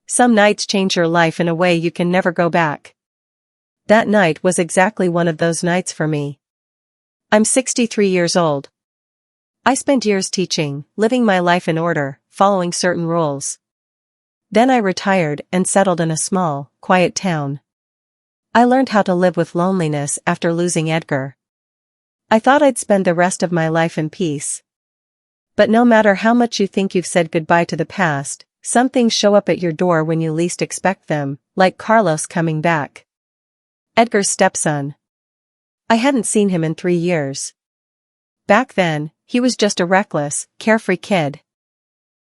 Some nights change your life in a way you can never go back. That night was exactly one of those nights for me. I'm 63 years old. I spent years teaching, living my life in order, following certain rules. Then I retired and settled in a small, quiet town. I learned how to live with loneliness after losing Edgar. I thought I'd spend the rest of my life in peace. But no matter how much you think you've said goodbye to the past, some things show up at your door when you least expect them, like Carlos coming back. Edgar's stepson. I hadn't seen him in 3 years. Back then, he was just a reckless, carefree kid.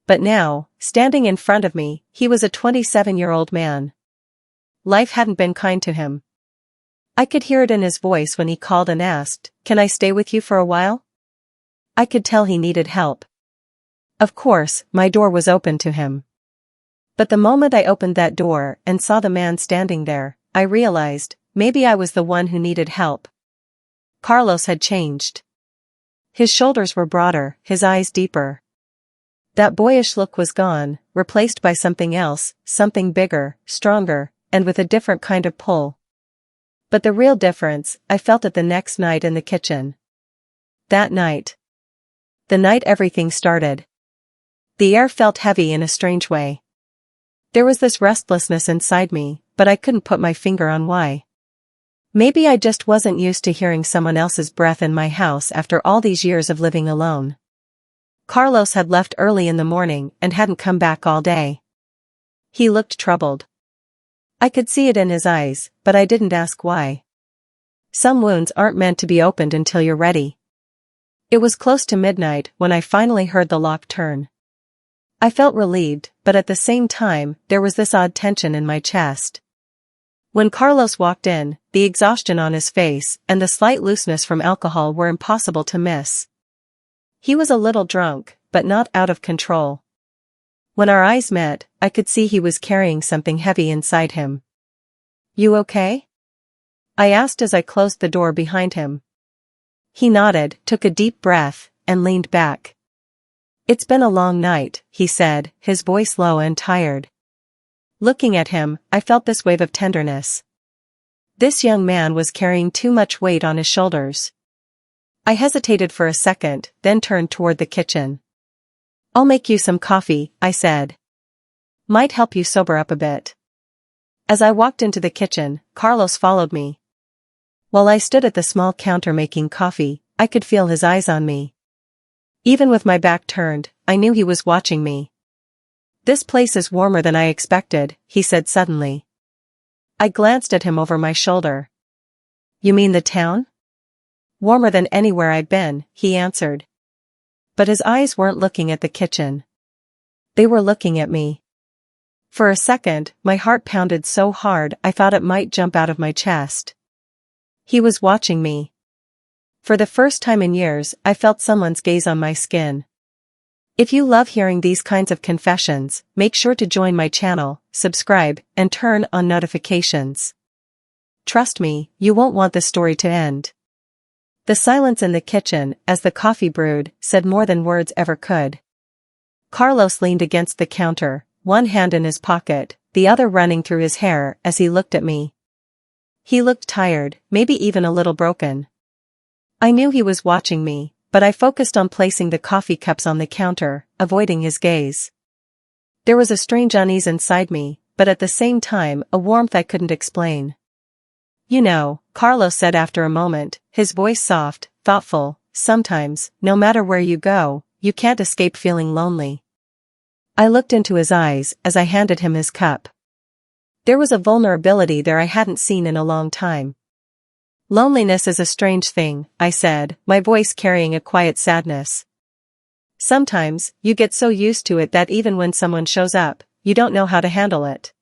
But now, standing in front of me, he was a 27-year-old man. Life hadn't been kind to him. I could hear it in his voice when he called and asked, "Can I stay with you for a while?" I could tell he needed help. Of course, my door was open to him. But the moment I opened that door and saw the man standing there, I realized, maybe I was the one who needed help. Carlos had changed. His shoulders were broader, his eyes deeper. That boyish look was gone, replaced by something else, something bigger, stronger, and with a different kind of pull. But the real difference, I felt it the next night in the kitchen. That night. The night everything started. The air felt heavy in a strange way. There was this restlessness inside me, but I couldn't put my finger on why. Maybe I just wasn't used to hearing someone else's breath in my house after all these years of living alone. Carlos had left early in the morning and hadn't come back all day. He looked troubled. I could see it in his eyes, but I didn't ask why. Some wounds aren't meant to be opened until you're ready. It was close to midnight when I finally heard the lock turn. I felt relieved, but at the same time, there was this odd tension in my chest. When Carlos walked in, the exhaustion on his face and the slight looseness from alcohol were impossible to miss. He was a little drunk, but not out of control. When our eyes met, I could see he was carrying something heavy inside him. "You okay?" I asked as I closed the door behind him. He nodded, took a deep breath, and leaned back. "It's been a long night," he said, his voice low and tired. Looking at him, I felt this wave of tenderness. This young man was carrying too much weight on his shoulders. I hesitated for a second, then turned toward the kitchen. "I'll make you some coffee," I said. "Might help you sober up a bit." As I walked into the kitchen, Carlos followed me. While I stood at the small counter making coffee, I could feel his eyes on me. Even with my back turned, I knew he was watching me. "This place is warmer than I expected," he said suddenly. I glanced at him over my shoulder. "You mean the town?" "Warmer than anywhere I've been," he answered. But his eyes weren't looking at the kitchen. They were looking at me. For a second, my heart pounded so hard I thought it might jump out of my chest. He was watching me. For the first time in years, I felt someone's gaze on my skin. If you love hearing these kinds of confessions, make sure to join my channel, subscribe, and turn on notifications. Trust me, you won't want this story to end. The silence in the kitchen, as the coffee brewed, said more than words ever could. Carlos leaned against the counter, one hand in his pocket, the other running through his hair as he looked at me. He looked tired, maybe even a little broken. I knew he was watching me, but I focused on placing the coffee cups on the counter, avoiding his gaze. There was a strange unease inside me, but at the same time a warmth I couldn't explain. "You know," Carlos said after a moment, his voice soft, thoughtful, "sometimes, no matter where you go, you can't escape feeling lonely." I looked into his eyes as I handed him his cup. There was a vulnerability there I hadn't seen in a long time. "Loneliness is a strange thing," I said, my voice carrying a quiet sadness. "Sometimes, you get so used to it that even when someone shows up, you don't know how to handle it."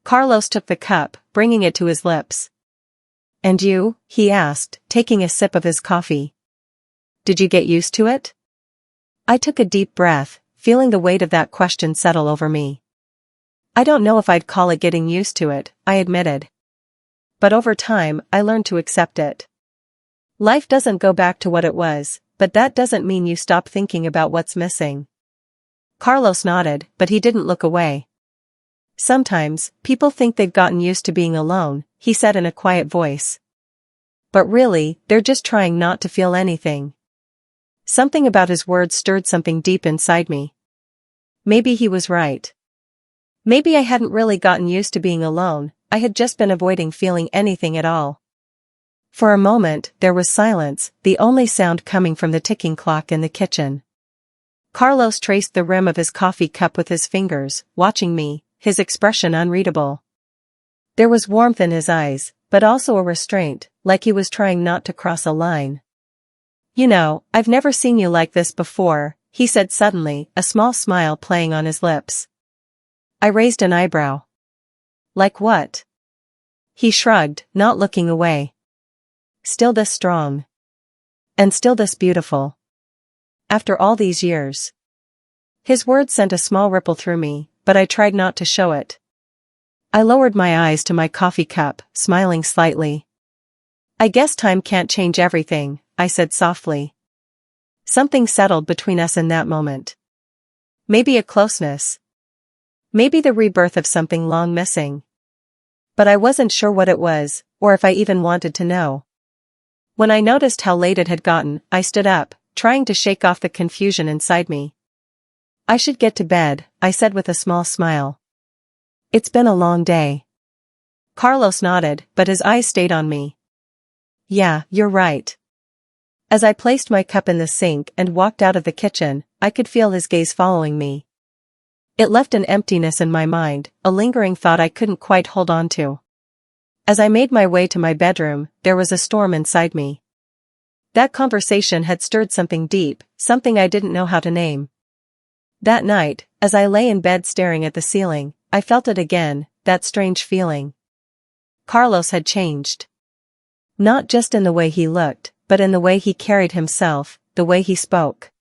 Carlos took the cup, bringing it to his lips. "And you?" he asked, taking a sip of his coffee. "Did you get used to it?" I took a deep breath, feeling the weight of that question settle over me. "I don't know if I'd call it getting used to it," I admitted. "But over time, I learned to accept it. Life doesn't go back to what it was, but that doesn't mean you stop thinking about what's missing." Carlos nodded, but he didn't look away. Sometimes, people think they've gotten used to being alone, he said in a quiet voice. But really, they're just trying not to feel anything. Something about his words stirred something deep inside me. Maybe he was right. Maybe I hadn't really gotten used to being alone, I had just been avoiding feeling anything at all. For a moment, there was silence, the only sound coming from the ticking clock in the kitchen. Carlos traced the rim of his coffee cup with his fingers, watching me, his expression unreadable. There was warmth in his eyes, but also a restraint, like he was trying not to cross a line. You know, I've never seen you like this before, he said suddenly, a small smile playing on his lips. I raised an eyebrow. Like what? He shrugged, not looking away. Still this strong. And still this beautiful. After all these years. His words sent a small ripple through me, but I tried not to show it. I lowered my eyes to my coffee cup, smiling slightly. I guess time can't change everything, I said softly. Something settled between us in that moment. Maybe a closeness. Maybe the rebirth of something long missing. But I wasn't sure what it was, or if I even wanted to know. When I noticed how late it had gotten, I stood up, trying to shake off the confusion inside me. I should get to bed, I said with a small smile. It's been a long day. Carlos nodded, but his eyes stayed on me. Yeah, you're right. As I placed my cup in the sink and walked out of the kitchen, I could feel his gaze following me. It left an emptiness in my mind, a lingering thought I couldn't quite hold on to. As I made my way to my bedroom, there was a storm inside me. That conversation had stirred something deep, something I didn't know how to name. That night, as I lay in bed staring at the ceiling, I felt it again, that strange feeling. Carlos had changed. Not just in the way he looked, but in the way he carried himself, the way he spoke.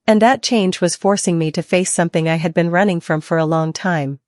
And that change was forcing me to face something I had been running from for a long time.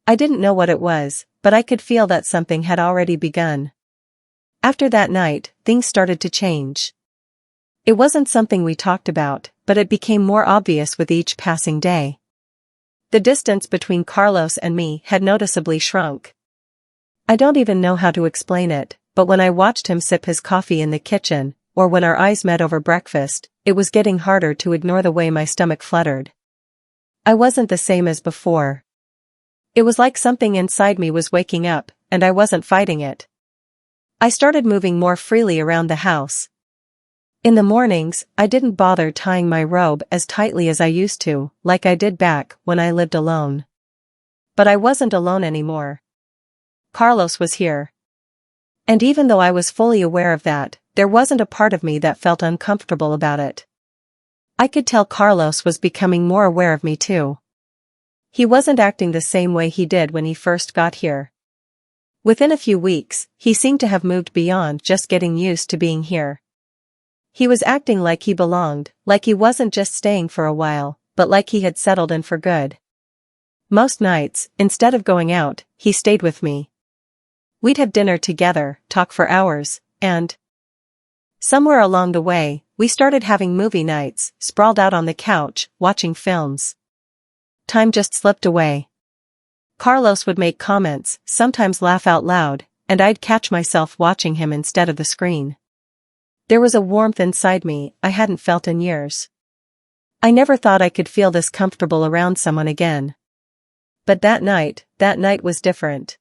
I didn't know what it was, but I could feel that something had already begun. After that night, things started to change. It wasn't something we talked about, but it became more obvious with each passing day. The distance between Carlos and me had noticeably shrunk. I don't even know how to explain it, but when I watched him sip his coffee in the kitchen, or when our eyes met over breakfast, it was getting harder to ignore the way my stomach fluttered. I wasn't the same as before. It was like something inside me was waking up, and I wasn't fighting it. I started moving more freely around the house. In the mornings, I didn't bother tying my robe as tightly as I used to, like I did back when I lived alone. But I wasn't alone anymore. Carlos was here. And even though I was fully aware of that, there wasn't a part of me that felt uncomfortable about it. I could tell Carlos was becoming more aware of me too. He wasn't acting the same way he did when he first got here. Within a few weeks, he seemed to have moved beyond just getting used to being here. He was acting like he belonged, like he wasn't just staying for a while, but like he had settled in for good. Most nights, instead of going out, he stayed with me. We'd have dinner together, talk for hours, and somewhere along the way, we started having movie nights, sprawled out on the couch, watching films. Time just slipped away. Carlos would make comments, sometimes laugh out loud, and I'd catch myself watching him instead of the screen. There was a warmth inside me I hadn't felt in years. I never thought I could feel this comfortable around someone again. But that night was different.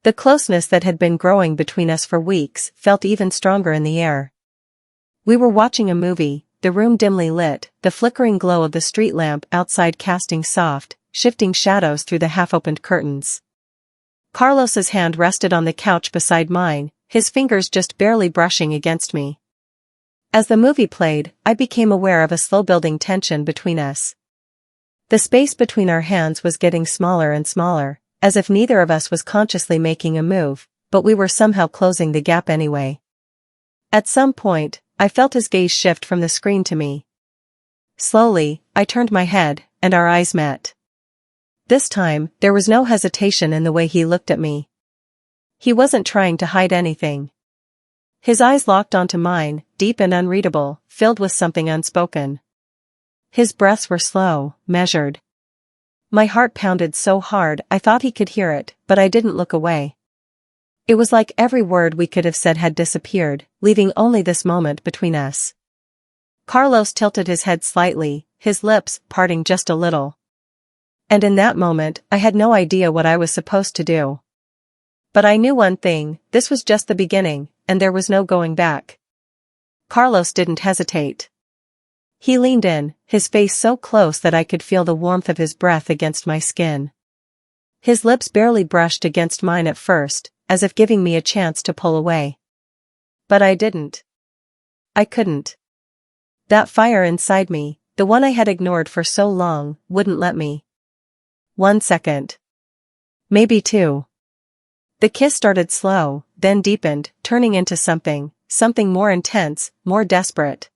The closeness that had been growing between us for weeks felt even stronger in the air. We were watching a movie, the room dimly lit, the flickering glow of the street lamp outside casting soft, shifting shadows through the half-opened curtains. Carlos's hand rested on the couch beside mine, his fingers just barely brushing against me. As the movie played, I became aware of a slow-building tension between us. The space between our hands was getting smaller and smaller, as if neither of us was consciously making a move, but we were somehow closing the gap anyway. At some point, I felt his gaze shift from the screen to me. Slowly, I turned my head, and our eyes met. This time, there was no hesitation in the way he looked at me. He wasn't trying to hide anything. His eyes locked onto mine, deep and unreadable, filled with something unspoken. His breaths were slow, measured. My heart pounded so hard I thought he could hear it, but I didn't look away. It was like every word we could have said had disappeared, leaving only this moment between us. Carlos tilted his head slightly, his lips parting just a little. And in that moment, I had no idea what I was supposed to do. But I knew one thing: this was just the beginning, and there was no going back. Carlos didn't hesitate. He leaned in, his face so close that I could feel the warmth of his breath against my skin. His lips barely brushed against mine at first, as if giving me a chance to pull away. But I didn't. I couldn't. That fire inside me, the one I had ignored for so long, wouldn't let me. 1 second. Maybe 2. The kiss started slow, then deepened, turning into something more intense, more desperate.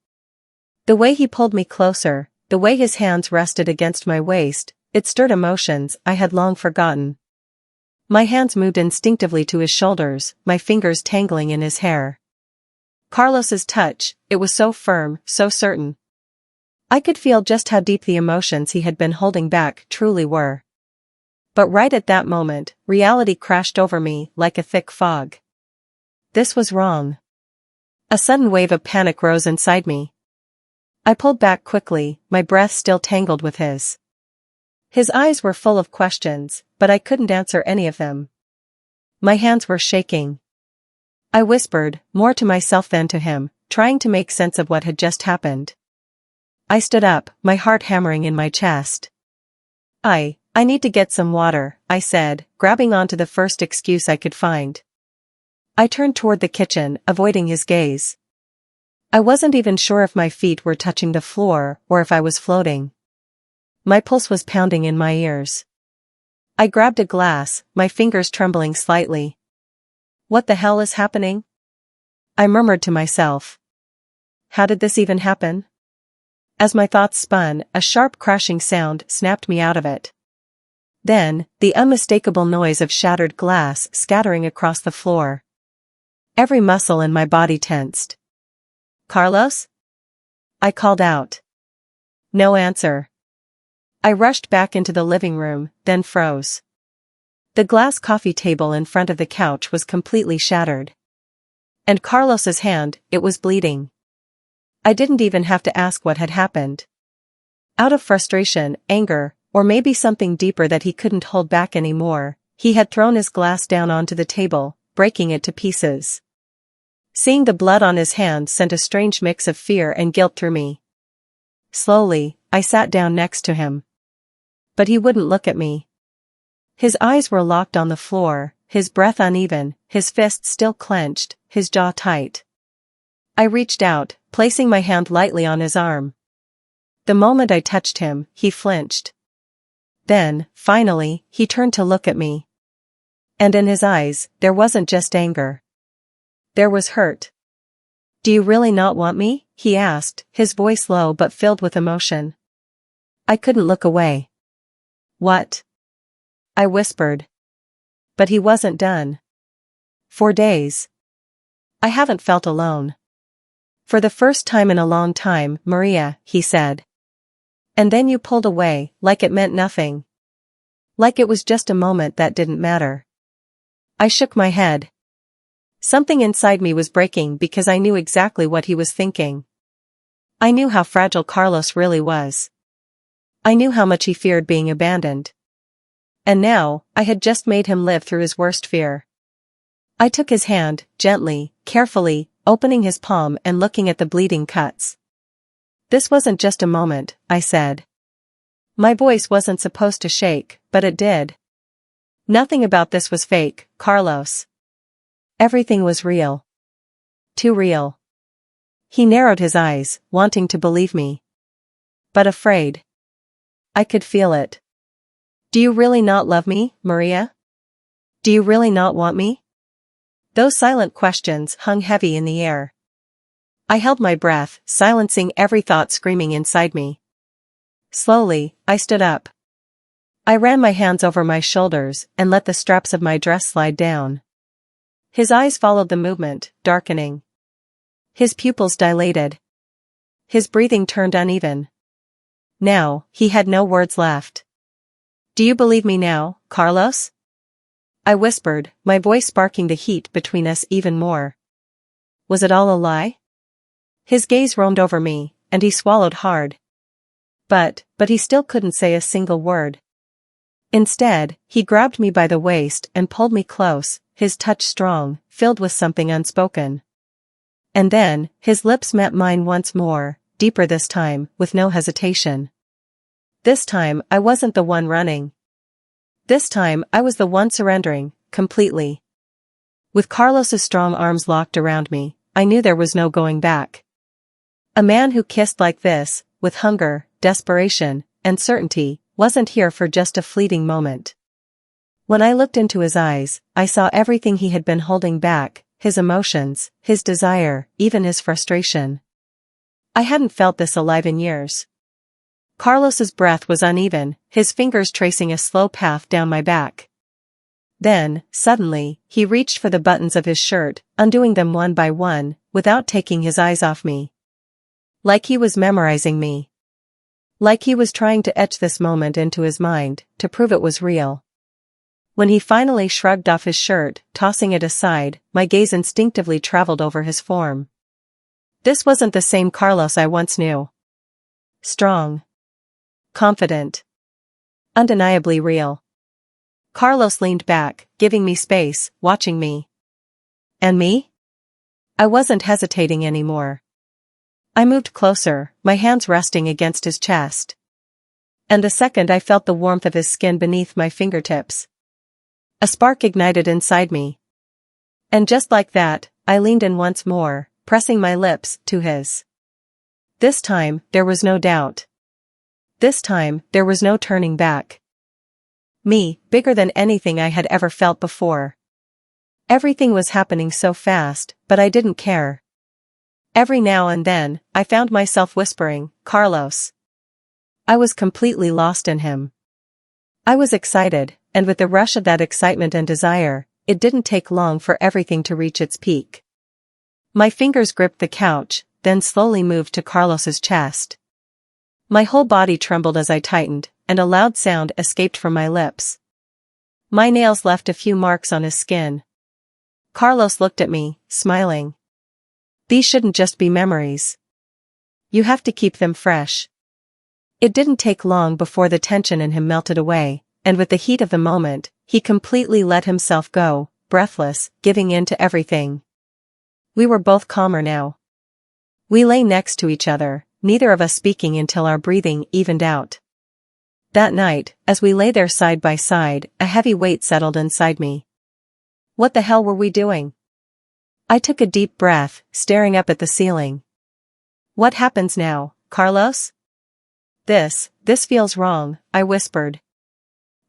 The way he pulled me closer, the way his hands rested against my waist, it stirred emotions I had long forgotten. My hands moved instinctively to his shoulders, my fingers tangling in his hair. Carlos's touch, it was so firm, so certain. I could feel just how deep the emotions he had been holding back truly were. But right at that moment, reality crashed over me like a thick fog. This was wrong. A sudden wave of panic rose inside me. I pulled back quickly, my breath still tangled with his. His eyes were full of questions, but I couldn't answer any of them. My hands were shaking. I whispered, more to myself than to him, trying to make sense of what had just happened. I stood up, my heart hammering in my chest. I need to get some water, I said, grabbing onto the first excuse I could find. I turned toward the kitchen, avoiding his gaze. I wasn't even sure if my feet were touching the floor or if I was floating. My pulse was pounding in my ears. I grabbed a glass, my fingers trembling slightly. What the hell is happening? I murmured to myself. How did this even happen? As my thoughts spun, a sharp crashing sound snapped me out of it. Then, the unmistakable noise of shattered glass scattering across the floor. Every muscle in my body tensed. Carlos? I called out. No answer. I rushed back into the living room, then froze. The glass coffee table in front of the couch was completely shattered. And Carlos's hand, it was bleeding. I didn't even have to ask what had happened. Out of frustration, anger, or maybe something deeper that he couldn't hold back anymore, he had thrown his glass down onto the table, breaking it to pieces. Seeing the blood on his hand sent a strange mix of fear and guilt through me. Slowly, I sat down next to him. But he wouldn't look at me. His eyes were locked on the floor, his breath uneven, his fists still clenched, his jaw tight. I reached out, placing my hand lightly on his arm. The moment I touched him, he flinched. Then, finally, he turned to look at me. And in his eyes, there wasn't just anger. There was hurt. Do you really not want me? He asked, his voice low but filled with emotion. I couldn't look away. What? I whispered. But he wasn't done. For days. I haven't felt alone. For the first time in a long time, Maria, he said. And then you pulled away, like it meant nothing. Like it was just a moment that didn't matter. I shook my head. Something inside me was breaking because I knew exactly what he was thinking. I knew how fragile Carlos really was. I knew how much he feared being abandoned. And now, I had just made him live through his worst fear. I took his hand, gently, carefully, opening his palm and looking at the bleeding cuts. This wasn't just a moment, I said. My voice wasn't supposed to shake, but it did. Nothing about this was fake, Carlos. Everything was real. Too real. He narrowed his eyes, wanting to believe me. But afraid. I could feel it. Do you really not love me, Maria? Do you really not want me? Those silent questions hung heavy in the air. I held my breath, silencing every thought screaming inside me. Slowly, I stood up. I ran my hands over my shoulders and let the straps of my dress slide down. His eyes followed the movement, darkening. His pupils dilated. His breathing turned uneven. Now, he had no words left. Do you believe me now, Carlos? I whispered, my voice sparking the heat between us even more. Was it all a lie? His gaze roamed over me, and he swallowed hard. But he still couldn't say a single word. Instead, he grabbed me by the waist and pulled me close, his touch strong, filled with something unspoken. And then, his lips met mine once more, deeper this time, with no hesitation. This time, I wasn't the one running. This time, I was the one surrendering, completely. With Carlos's strong arms locked around me, I knew there was no going back. A man who kissed like this, with hunger, desperation, and certainty, wasn't here for just a fleeting moment. When I looked into his eyes, I saw everything he had been holding back, his emotions, his desire, even his frustration. I hadn't felt this alive in years. Carlos's breath was uneven, his fingers tracing a slow path down my back. Then, suddenly, he reached for the buttons of his shirt, undoing them one by one, without taking his eyes off me. Like he was memorizing me. Like he was trying to etch this moment into his mind, to prove it was real. When he finally shrugged off his shirt, tossing it aside, my gaze instinctively traveled over his form. This wasn't the same Carlos I once knew. Strong. Confident. Undeniably real. Carlos leaned back, giving me space, watching me. And me? I wasn't hesitating anymore. I moved closer, my hands resting against his chest. And the second I felt the warmth of his skin beneath my fingertips. A spark ignited inside me. And just like that, I leaned in once more, pressing my lips to his. This time, there was no doubt. This time, there was no turning back. Me, bigger than anything I had ever felt before. Everything was happening so fast, but I didn't care. Every now and then, I found myself whispering, Carlos. I was completely lost in him. I was excited, and with the rush of that excitement and desire, it didn't take long for everything to reach its peak. My fingers gripped the couch, then slowly moved to Carlos's chest. My whole body trembled as I tightened, and a loud sound escaped from my lips. My nails left a few marks on his skin. Carlos looked at me, smiling. These shouldn't just be memories. You have to keep them fresh. It didn't take long before the tension in him melted away, and with the heat of the moment, he completely let himself go, breathless, giving in to everything. We were both calmer now. We lay next to each other, neither of us speaking until our breathing evened out. That night, as we lay there side by side, a heavy weight settled inside me. What the hell were we doing? I took a deep breath, staring up at the ceiling. What happens now, Carlos? This feels wrong, I whispered.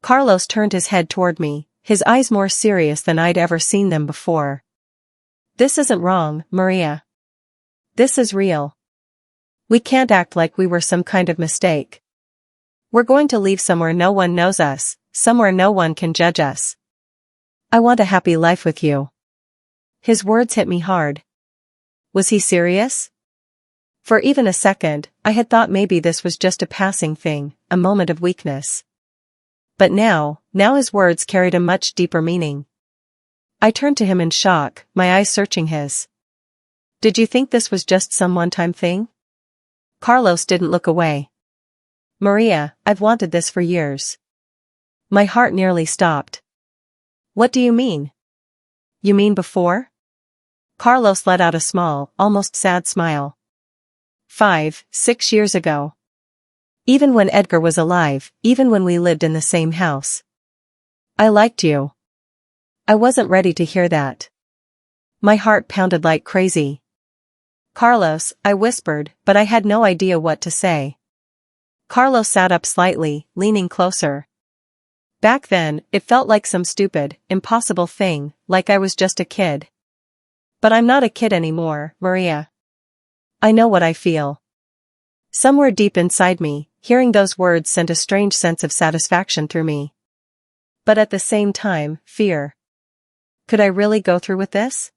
Carlos turned his head toward me, his eyes more serious than I'd ever seen them before. This isn't wrong, Maria. This is real. We can't act like we were some kind of mistake. We're going to leave somewhere no one knows us, somewhere no one can judge us. I want a happy life with you. His words hit me hard. Was he serious? For even a second, I had thought maybe this was just a passing thing, a moment of weakness. But now his words carried a much deeper meaning. I turned to him in shock, my eyes searching his. Did you think this was just some one-time thing? Carlos didn't look away. Maria, I've wanted this for years. My heart nearly stopped. What do you mean? You mean before? Carlos let out a small, almost sad smile. 5, 6 years ago. Even when Edgar was alive, even when we lived in the same house. I liked you. I wasn't ready to hear that. My heart pounded like crazy. Carlos, I whispered, but I had no idea what to say. Carlos sat up slightly, leaning closer. Back then, it felt like some stupid, impossible thing, like I was just a kid. But I'm not a kid anymore, Maria. I know what I feel. Somewhere deep inside me, hearing those words sent a strange sense of satisfaction through me. But at the same time, fear. Could I really go through with this?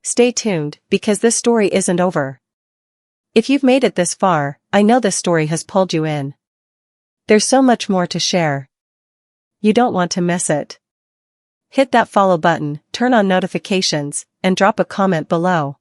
Stay tuned, because this story isn't over. If you've made it this far, I know this story has pulled you in. There's so much more to share. You don't want to miss it. Hit that follow button, turn on notifications, and drop a comment below.